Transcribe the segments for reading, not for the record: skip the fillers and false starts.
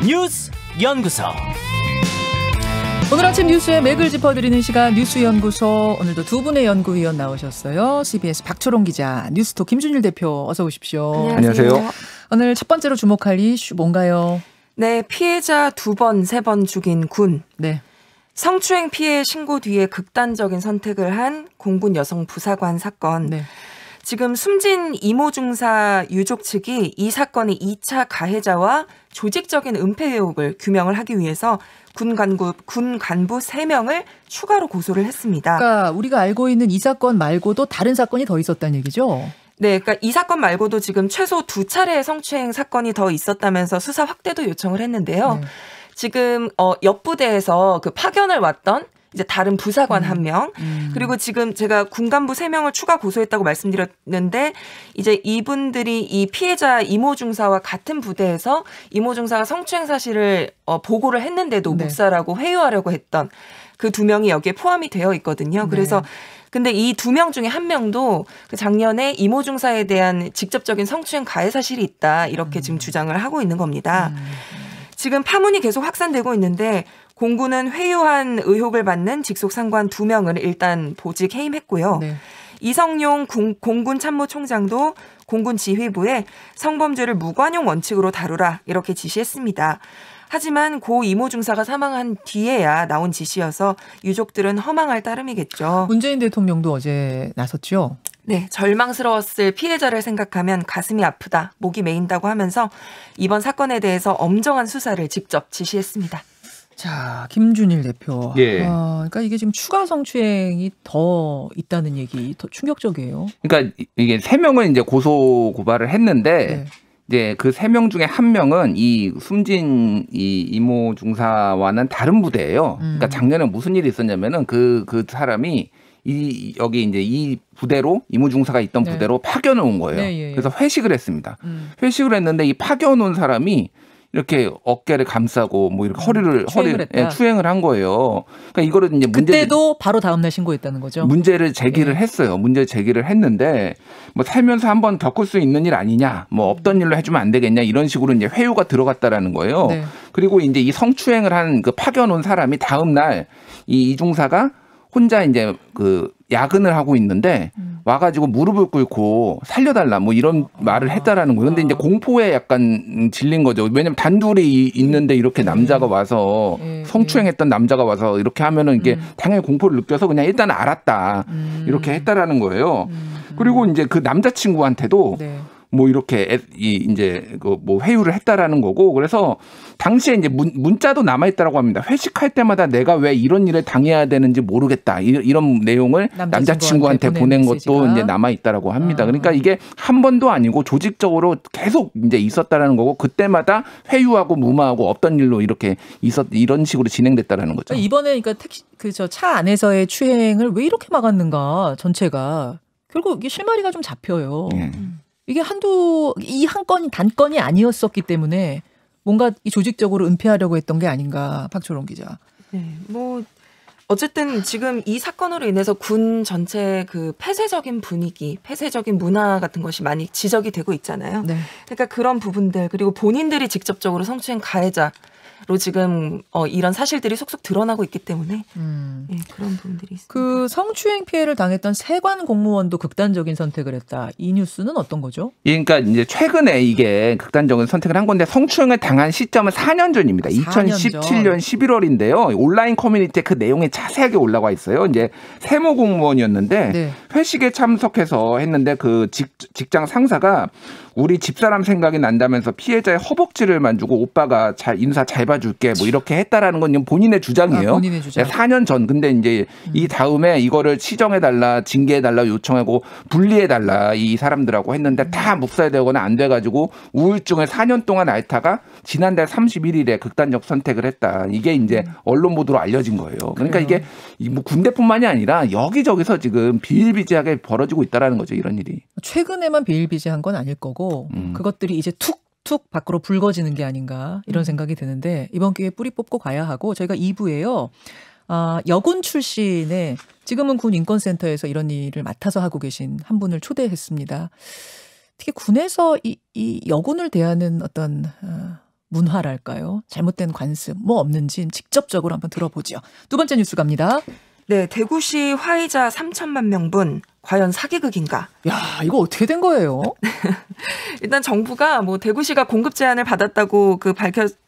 뉴스 연구소. 오늘 아침 뉴스의 맥을 짚어드리는 시간 뉴스연구소. 오늘도 두 분의 연구위원 나오셨어요. CBS 박초롱 기자, 뉴스톱 김준일 대표 어서 오십시오. 안녕하세요. 오늘 첫 번째로 주목할 이슈 뭔가요? 네, 피해자 2번, 3번 죽인 군. 네. 성추행 피해 신고 뒤에 극단적인 선택을 한 공군 여성 부사관 사건. 네. 지금 숨진 이모 중사 유족 측이 이 사건의 2차 가해자와 조직적인 은폐 의혹을 규명을 하기 위해서 군 간부 3명을 추가로 고소를 했습니다. 그러니까 우리가 알고 있는 이 사건 말고도 다른 사건이 더 있었다는 얘기죠? 네, 그러니까 이 사건 말고도 지금 최소 2차례의 성추행 사건이 더 있었다면서 수사 확대도 요청을 했는데요. 네. 지금 옆 부대에서 그 파견을 왔던 이제 다른 부사관 1명, 그리고 지금 제가 군간부 3명을 추가 고소했다고 말씀드렸는데, 이제 이분들이 이 피해자 이모 중사와 같은 부대에서 이모 중사가 성추행 사실을 보고를 했는데도 네. 묵살하고 회유하려고 했던 그 2명이 여기에 포함이 되어 있거든요. 그래서 근데 이 2명 중에 1명도 그 작년에 이모 중사에 대한 직접적인 성추행 가해 사실이 있다, 이렇게 지금 주장을 하고 있는 겁니다. 지금 파문이 계속 확산되고 있는데, 공군은 회유한 의혹을 받는 직속 상관 2명을 일단 보직 해임했고요. 네. 이성용 공군 참모총장도 공군 지휘부에 성범죄를 무관용 원칙으로 다루라, 이렇게 지시했습니다. 하지만 고 이모 중사가 사망한 뒤에야 나온 지시여서 유족들은 허망할 따름이겠죠. 문재인 대통령도 어제 나섰죠? 네, 절망스러웠을 피해자를 생각하면 가슴이 아프다, 목이 메인다고 하면서 이번 사건에 대해서 엄정한 수사를 직접 지시했습니다. 자, 김준일 대표. 예. 그러니까 이게 지금 추가 성추행이 더 있다는 얘기, 더 충격적이에요. 그러니까 이게 3명은 이제 고소 고발을 했는데, 이제 그 3명 중에 1명은 이 숨진 이 이모 중사와는 다른 부대예요. 그러니까 작년에 무슨 일이 있었냐면은 그 사람이 여기 이제 이 부대로 이모 중사가 있던 부대로 파견을 온 거예요. 그래서 회식을 했습니다. 회식을 했는데 이 파견 온 사람이 이렇게 어깨를 감싸고 뭐 이렇게 허리를 추행을 한 거예요. 그러니까 이거를 이제 그때도 바로 다음 날 신고했다는 거죠. 문제를 제기를 했어요. 문제 제기를 했는데 뭐 살면서 한번 겪을 수 있는 일 아니냐, 뭐 없던 일로 해주면 안 되겠냐, 이런 식으로 이제 회유가 들어갔다라는 거예요. 네. 그리고 이제 이 성추행을 한 그 파견 온 사람이 다음 날 이 이중사가 혼자 이제 그 야근을 하고 있는데 와가지고 무릎을 꿇고 살려달라, 뭐 이런 말을 했다라는 거예요. 근데 이제 공포에 약간 질린 거죠. 왜냐면 단둘이 있는데 이렇게 남자가 와서 성추행했던 남자가 와서 이렇게 하면은 이게 당연히 공포를 느껴서 그냥 일단 알았다, 이렇게 했다라는 거예요. 그리고 이제 그 남자친구한테도 뭐 이렇게 이제 뭐 회유를 했다라는 거고, 그래서 당시에 이제 문자도 남아 있다라고 합니다. 회식할 때마다 내가 왜 이런 일을 당해야 되는지 모르겠다, 이런 내용을 남자친구한테 보낸 것도 이제 남아 있다라고 합니다. 그러니까 이게 한 번도 아니고 조직적으로 계속 이제 있었다라는 거고, 그때마다 회유하고 무마하고 없던 일로 이렇게 이런 식으로 진행됐다라는 거죠. 이번에 그러니까 저 차 안에서의 추행을 왜 이렇게 막았는가, 전체가 결국 이게 실마리가 좀 잡혀요. 이게 이 한 건이 단건이 아니었었기 때문에 뭔가 이 조직적으로 은폐하려고 했던 게 아닌가, 박초롱 기자. 네, 뭐 어쨌든 지금 이 사건으로 인해서 군 전체 그 폐쇄적인 분위기, 폐쇄적인 문화 같은 것이 많이 지적이 되고 있잖아요. 네. 그러니까 그런 부분들, 그리고 본인들이 직접적으로 성추행 가해자로 지금 이런 사실들이 속속 드러나고 있기 때문에 네, 그런 부분들이 있습니다. 그 성추행 피해를 당했던 세관 공무원도 극단적인 선택을 했다, 이 뉴스는 어떤 거죠? 그러니까 이제 최근에 이게 극단적인 선택을 한 건데, 성추행을 당한 시점은 4년 전입니다. 2017년 11월인데요. 온라인 커뮤니티에 그 내용이 자세하게 올라와 있어요. 이제 세무 공무원이었는데 회식에 참석해서 했는데 그 직장 상사가 우리 집사람 생각이 난다면서 피해자의 허벅지를 만지고 오빠가 인사 잘 봐줄게, 뭐 이렇게 했다라는 건 본인의 주장이에요. 본인의 주장. 4년 전. 근데 이제 이 다음에 이거를 시정해달라, 징계해달라 요청하고 분리해달라 이 사람들하고 했는데 다 묵살되거나 안 돼가지고 우울증을 4년 동안 앓다가 지난달 31일에 극단적 선택을 했다. 이게 이제 언론 보도로 알려진 거예요. 그러니까 이게 뭐 군대뿐만이 아니라 여기저기서 지금 비일비재하게 벌어지고 있다라는 거죠, 이런 일이. 최근에만 비일비재한 건 아닐 거고 그것들이 이제 툭툭 밖으로 불거지는 게 아닌가, 이런 생각이 드는데, 이번 기회에 뿌리 뽑고 가야 하고, 저희가 2부에요. 여군 출신의, 지금은 군 인권센터에서 이런 일을 맡아서 하고 계신 한 분을 초대했습니다. 특히 군에서 이 여군을 대하는 어떤 문화랄까요? 잘못된 관습 뭐 없는지 직접적으로 한번 들어보죠. 두 번째 뉴스 갑니다. 네, 대구시 화이자 3천만 명분 과연 사기극인가? 야, 이거 어떻게 된 거예요? 일단 정부가 뭐 대구시가 공급 제한을 받았다고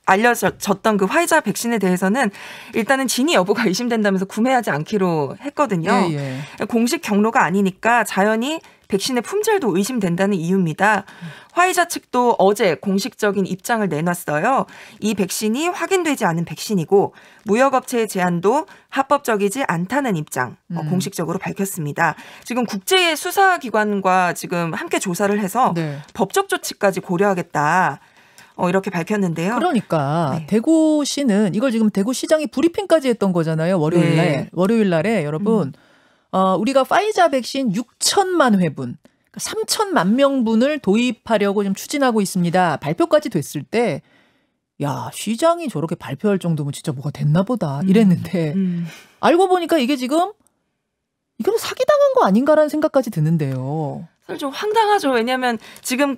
알려졌던 그 화이자 백신에 대해서는 일단은 진위 여부가 의심된다면서 구매하지 않기로 했거든요. 예. 공식 경로가 아니니까 자연히 백신의 품질도 의심된다는 이유입니다. 화이자 측도 어제 공식적인 입장을 내놨어요. 이 백신이 확인되지 않은 백신이고 무역업체의 제한도 합법적이지 않다는 입장 공식적으로 밝혔습니다. 지금 국제 수사기관과 지금 함께 조사를 해서 네. 법적 조치까지 고려하겠다. 이렇게 밝혔는데요. 그러니까 네. 대구시는 이걸 지금 대구시장이 브리핑까지 했던 거잖아요. 월요일 날. 네. 월요일 날에 여러분 우리가 파이자 백신 6천만 회분, 3천만 명분을 도입하려고 좀 추진하고 있습니다. 발표까지 됐을 때 야, 시장이 저렇게 발표할 정도면 진짜 뭐가 됐나 보다 이랬는데 알고 보니까 이게 지금 이건 사기당한 거 아닌가라는 생각까지 드는데요. 사실 좀 황당하죠. 왜냐하면 지금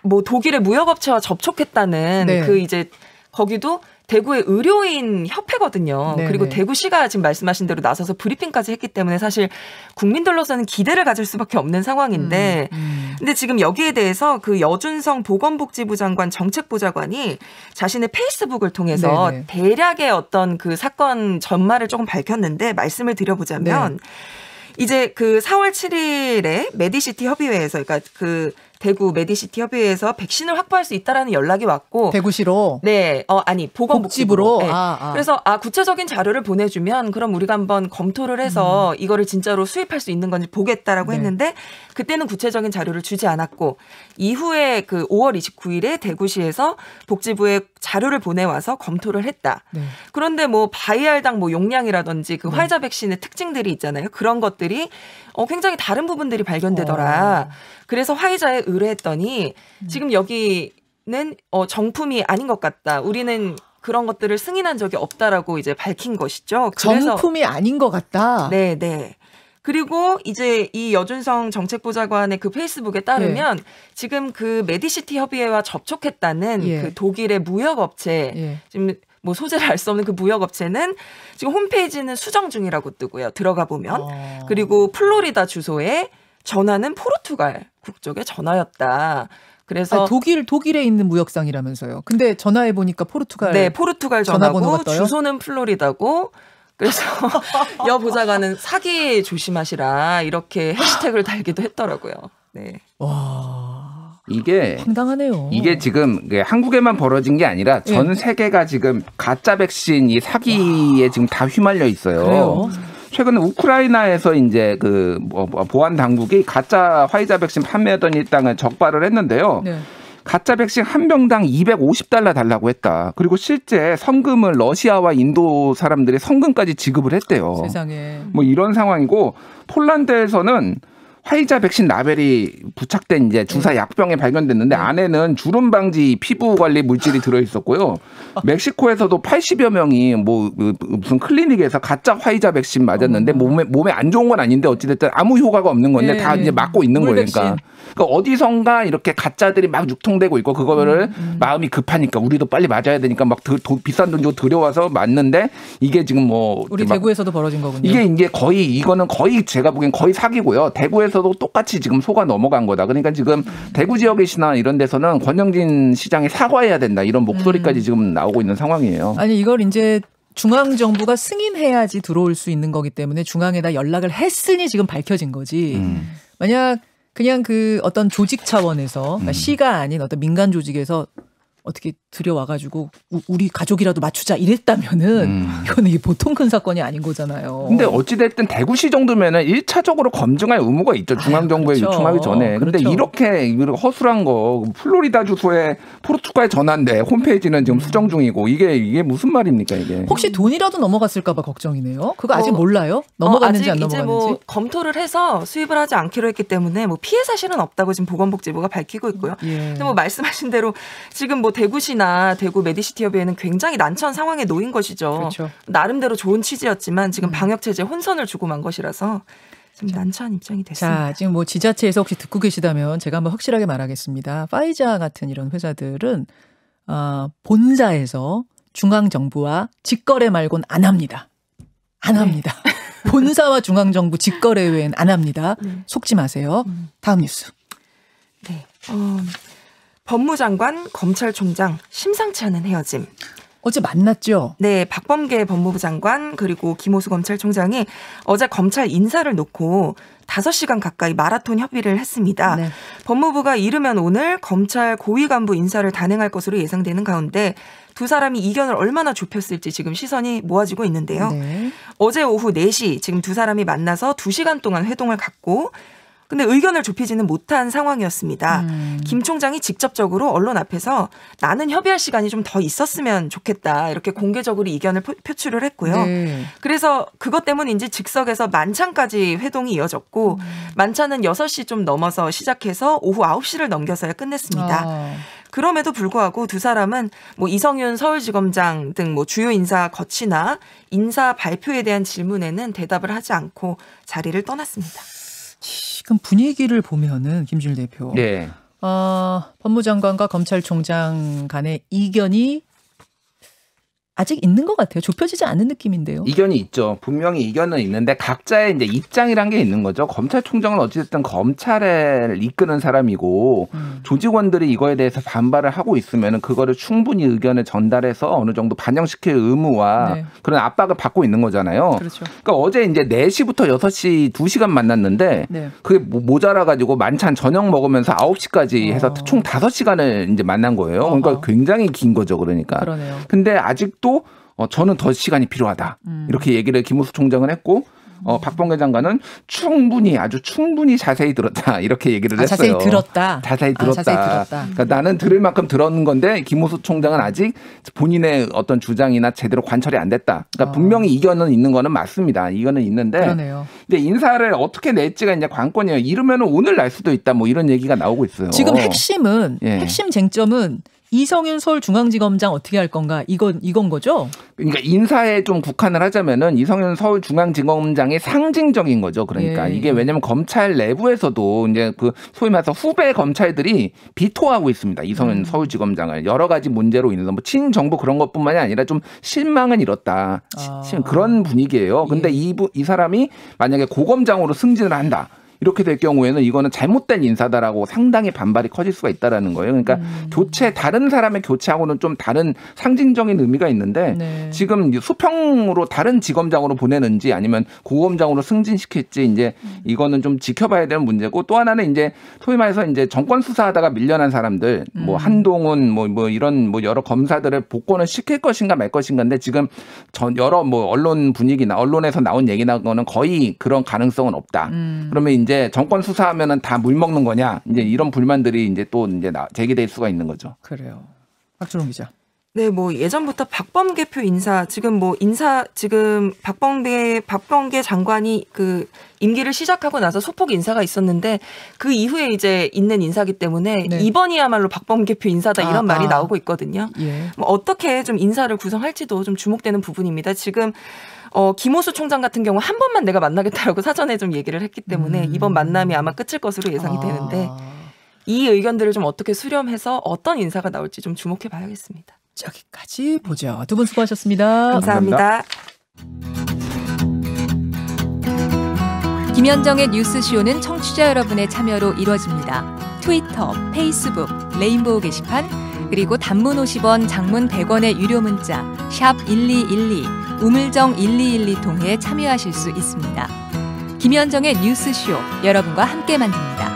뭐 독일의 무역업체와 접촉했다는 네. 이제 거기도 대구의 의료인 협회거든요. 네네. 그리고 대구시가 지금 말씀하신 대로 나서서 브리핑까지 했기 때문에 사실 국민들로서는 기대를 가질 수밖에 없는 상황인데 근데 지금 여기에 대해서 그 여준성 보건복지부 장관 정책보좌관이 자신의 페이스북을 통해서 네네. 대략의 어떤 그 사건 전말을 조금 밝혔는데 말씀을 드려보자면 네. 이제 그 4월 7일에 메디시티 협의회에서 그러니까 그 대구 메디시티 협의회에서 백신을 확보할 수 있다라는 연락이 왔고 대구시로 네, 아니 보건복지부로 네. 아. 그래서 구체적인 자료를 보내주면 그럼 우리가 한번 검토를 해서 이거를 진짜로 수입할 수 있는 건지 보겠다라고 네. 했는데 그때는 구체적인 자료를 주지 않았고 이후에 그 5월 29일에 대구시에서 복지부에 자료를 보내와서 검토를 했다. 네. 그런데 뭐 바이알당 뭐 용량이라든지 그 화이자 백신의 특징들이 있잖아요. 그런 것들이 굉장히 다른 부분들이 발견되더라. 그래서 화이자에 의뢰했더니 지금 여기는 정품이 아닌 것 같다. 우리는 그런 것들을 승인한 적이 없다라고 이제 밝힌 것이죠. 그래서 정품이 아닌 것 같다. 네, 네. 그리고 이제 이 여준성 정책보좌관의 그 페이스북에 따르면 지금 그 메디시티 협의회와 접촉했다는 그 독일의 무역업체 지금 뭐 소재를 알 수 없는 그 무역업체는 지금 홈페이지는 수정 중이라고 뜨고요. 들어가 보면. 그리고 플로리다 주소에 전화는 포르투갈 국적의 전화였다. 그래서 독일에 있는 무역상이라면서요. 근데 전화해 보니까 포르투갈 네, 포르투갈 전화고 주소는 플로리다고. 그래서 여 보좌관은 사기 조심하시라 이렇게 해시태그를 달기도 했더라고요. 네. 와. 이게 황당하네요. 이게 지금 한국에만 벌어진 게 아니라 전 세계가 지금 가짜 백신 이 사기에 지금 다 휘말려 있어요. 그래요? 최근에 우크라이나에서 이제 보안 당국이 가짜 화이자 백신 판매하던 일당을 적발을 했는데요. 네. 가짜 백신 한 병당 $250 달라고 했다. 그리고 실제 성금을 러시아와 인도 사람들이 성금까지 지급을 했대요. 세상에. 뭐 이런 상황이고 폴란드에서는 화이자 백신 라벨이 부착된 이제 주사 약병에 발견됐는데 안에는 주름 방지 피부 관리 물질이 들어 있었고요. 멕시코에서도 80여 명이 뭐 무슨 클리닉에서 가짜 화이자 백신 맞았는데 몸에 안 좋은 건 아닌데 어찌됐든 아무 효과가 없는 건데 다 이제 맞고 있는 거예요. 그러니까 어디선가 이렇게 가짜들이 막 유통되고 있고 그거를 마음이 급하니까 우리도 빨리 맞아야 되니까 막 비싼 돈 주고 들여와서 맞는데 이게 지금 뭐 우리 대구에서도 벌어진 거군요. 이게 이거는 거의 제가 보기엔 거의 사기고요. 대구에서도 똑같이 지금 속아 넘어간 거다. 그러니까 지금 대구 지역이나 이런 데서는 권영진 시장이 사과해야 된다. 이런 목소리까지 지금 나오고 있는 상황이에요. 아니 이걸 이제 중앙정부가 승인해야지 들어올 수 있는 거기 때문에 중앙에다 연락을 했으니 지금 밝혀진 거지. 만약 그냥 그 어떤 조직 차원에서 그러니까 시가 아닌 어떤 민간 조직에서 어떻게 들여와가지고 우리 가족이라도 맞추자 이랬다면은 이거는 이게 보통 큰 사건이 아닌 거잖아요. 근데 어찌됐든 대구시 정도면은 1차적으로 검증할 의무가 있죠. 중앙정부에 그렇죠. 요청하기 전에. 근데 그렇죠. 이렇게 허술한 거 플로리다 주소에 포르투갈 전화인데 홈페이지는 지금 수정 중이고 이게 무슨 말입니까 이게. 혹시 돈이라도 넘어갔을까 봐 걱정이네요. 그거 아직 몰라요? 넘어갔는지 안 넘어갔는지. 이제 뭐 검토를 해서 수입을 하지 않기로 했기 때문에 뭐 피해 사실은 없다고 지금 보건복지부가 밝히고 있고요. 근데 뭐 말씀하신 대로 지금 뭐 대구시나 대구 메디시티 협의회는 굉장히 난처한 상황에 놓인 것이죠. 그렇죠. 나름대로 좋은 취지였지만 지금 방역체제에 혼선을 주고 만 것이라서 좀 난처한 입장이 됐습니다. 자, 지금 뭐 지자체에서 혹시 듣고 계시다면 제가 한번 확실하게 말하겠습니다. 파이자 같은 이런 회사들은 본사에서 중앙정부와 직거래 말고는 안 합니다. 안 합니다. 본사와 중앙정부 직거래 외엔 안 합니다. 속지 마세요. 다음 뉴스. 네. 법무장관, 검찰총장 심상치 않은 헤어짐. 어제 만났죠? 네. 박범계 법무부 장관 그리고 김호수 검찰총장이 어제 검찰 인사를 놓고 5시간 가까이 마라톤 협의를 했습니다. 네. 법무부가 이르면 오늘 검찰 고위 간부 인사를 단행할 것으로 예상되는 가운데 두 사람이 이견을 얼마나 좁혔을지 지금 시선이 모아지고 있는데요. 네. 어제 오후 4시 지금 두 사람이 만나서 2시간 동안 회동을 갖고 근데 의견을 좁히지는 못한 상황이었습니다. 김 총장이 직접적으로 언론 앞에서 나는 협의할 시간이 좀 더 있었으면 좋겠다. 이렇게 공개적으로 이견을 표출을 했고요. 네. 그래서 그것 때문인지 즉석에서 만찬까지 회동이 이어졌고 만찬은 6시 좀 넘어서 시작해서 오후 9시를 넘겨서야 끝냈습니다. 그럼에도 불구하고 두 사람은 뭐 이성윤 서울지검장 등 뭐 주요 인사 거취나 인사 발표에 대한 질문에는 대답을 하지 않고 자리를 떠났습니다. 지금 분위기를 보면은 김준일 대표, 네. 법무장관과 검찰총장 간의 이견이 아직 있는 것 같아요. 좁혀지지 않은 느낌인데요. 이견이 있죠. 분명히 이견은 있는데 각자의 이제 입장이란 게 있는 거죠. 검찰총장은 어쨌든 검찰을 이끄는 사람이고 조직원들이 이거에 대해서 반발을 하고 있으면은 그거를 충분히 의견을 전달해서 어느 정도 반영시킬 의무와 네. 그런 압박을 받고 있는 거잖아요. 그렇죠. 그러니까 어제 이제 4시부터 6시 2시간 만났는데 네. 그게 모자라 가지고 만찬 저녁 먹으면서 9시까지 해서 총 5시간을 이제 만난 거예요. 그러니까 굉장히 긴 거죠. 그러니까. 그러네요. 근데 아직도 저는 더 시간이 필요하다. 이렇게 얘기를 김호수 총장은 했고 박범계 장관은 아주 충분히 자세히 들었다. 이렇게 얘기를 했어요. 자세히 들었다. 자세히 들었다. 그러니까 나는 들을 만큼 들었는 건데 김호수 총장은 아직 본인의 어떤 주장이나 제대로 관철이 안 됐다. 그러니까 분명히 이견은 있는 거는 맞습니다. 이견은 있는데 그러네요. 근데 인사를 어떻게 낼지가 이제 관건이에요. 이르면은 오늘 날 수도 있다. 뭐 이런 얘기가 나오고 있어요. 지금 핵심 쟁점은 이성윤 서울중앙지검장 어떻게 할 건가 이건 거죠? 그러니까 인사에 좀 국한을 하자면은 이성윤 서울중앙지검장이 상징적인 거죠. 그러니까 이게 왜냐하면 검찰 내부에서도 이제 그 소위 말해서 후배 검찰들이 비토하고 있습니다. 이성윤 서울지검장을 여러 가지 문제로 인해서 뭐 친정부 그런 것뿐만이 아니라 좀 실망은 잃었다. 그런 분위기예요. 근데 이 사람이 만약에 고검장으로 승진을 한다. 이렇게 될 경우에는 이거는 잘못된 인사다라고 상당히 반발이 커질 수가 있다라는 거예요. 그러니까 다른 사람의 교체하고는 좀 다른 상징적인 의미가 있는데 네. 지금 수평으로 다른 지검장으로 보내는지 아니면 고검장으로 승진시킬지 이제 이거는 좀 지켜봐야 되는 문제고 또 하나는 이제 소위 말해서 이제 정권 수사하다가 밀려난 사람들 뭐 한동훈 뭐 이런 뭐 여러 검사들을 복권을 시킬 것인가 말 것인가인데 지금 여러 뭐 언론 분위기나 언론에서 나온 얘기나 거는 거의 그런 가능성은 없다. 그러면 이제 정권 수사하면은 다 물 먹는 거냐 이제 이런 불만들이 이제 또 이제 제기될 수가 있는 거죠. 그래요. 박준홍 기자. 네, 뭐 예전부터 박범계표 인사 지금 박범계 장관이 그 임기를 시작하고 나서 소폭 인사가 있었는데 그 이후에 이제 있는 인사기 때문에 네. 이번이야말로 박범계표 인사다 이런 말이 나오고 있거든요. 예. 뭐 어떻게 좀 인사를 구성할지도 좀 주목되는 부분입니다. 지금 김호수 총장 같은 경우 한 번만 내가 만나겠다라고 사전에 좀 얘기를 했기 때문에 이번 만남이 아마 끝일 것으로 예상이 되는데 이 의견들을 좀 어떻게 수렴해서 어떤 인사가 나올지 좀 주목해 봐야겠습니다. 저기까지 보죠. 두 분 수고하셨습니다. 감사합니다. 김현정의 뉴스쇼는 청취자 여러분의 참여로 이루어집니다. 트위터, 페이스북, 레인보우 게시판 그리고 단문 50원, 장문 100원의 유료 문자 샵 1212, 우물정 1212 통해 참여하실 수 있습니다. 김현정의 뉴스쇼 여러분과 함께 만듭니다.